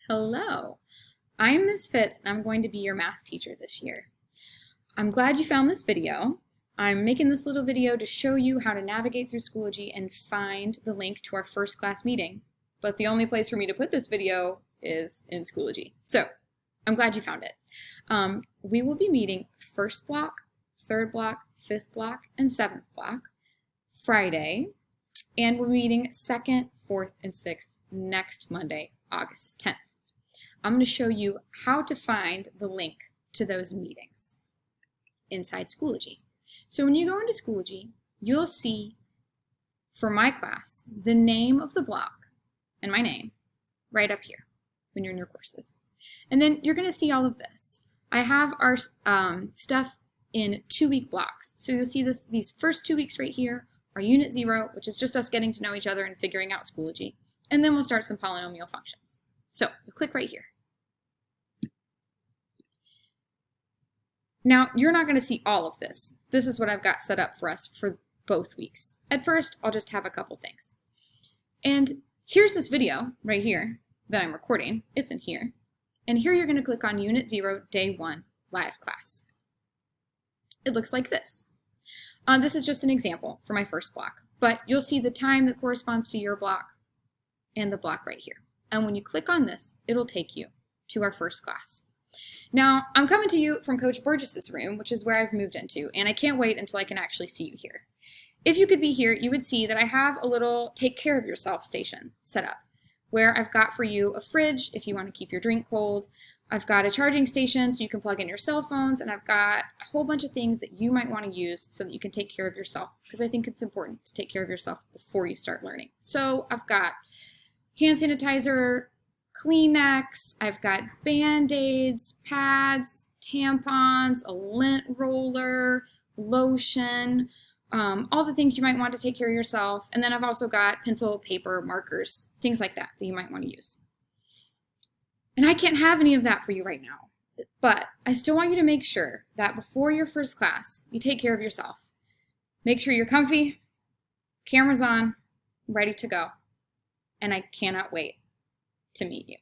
Hello, I'm Ms. Fitz and I'm going to be your math teacher this year. I'm glad you found this video. I'm making this little video to show you how to navigate through Schoology and find the link to our first class meeting. But the only place for me to put this video is in Schoology. So I'm glad you found it. We will be meeting first block, third block, fifth block, and seventh block Friday. And we're meeting second, fourth, and sixth next Monday, August 10th. I'm going to show you how to find the link to those meetings inside Schoology. So when you go into Schoology, you'll see, for my class, the name of the block and my name right up here when you're in your courses. And then you're going to see all of this. I have our stuff in 2-week blocks. So you'll see these first 2 weeks right here are Unit 0, which is just us getting to know each other and figuring out Schoology. And then we'll start some polynomial functions. So you click right here. Now, you're not going to see all of this. This is what I've got set up for us for both weeks. At first, I'll just have a couple things. And here's this video right here that I'm recording. It's in here. And here you're going to click on Unit 0, Day 1, Live Class. It looks like this. This is just an example for my first block, but you'll see the time that corresponds to your block and the block right here. And when you click on this, it'll take you to our first class. Now, I'm coming to you from Coach Burgess's room, which is where I've moved into, and I can't wait until I can actually see you here. If you could be here, you would see that I have a little take care of yourself station set up, where I've got for you a fridge if you want to keep your drink cold. I've got a charging station so you can plug in your cell phones, and I've got a whole bunch of things that you might want to use so that you can take care of yourself, because I think it's important to take care of yourself before you start learning. So I've got hand sanitizer, Kleenex, I've got Band-Aids, pads, tampons, a lint roller, lotion, all the things you might want to take care of yourself. And then I've also got pencil, paper, markers, things like that that you might want to use. And I can't have any of that for you right now, but I still want you to make sure that before your first class, you take care of yourself. Make sure you're comfy, camera's on, ready to go, and I cannot wait to meet you.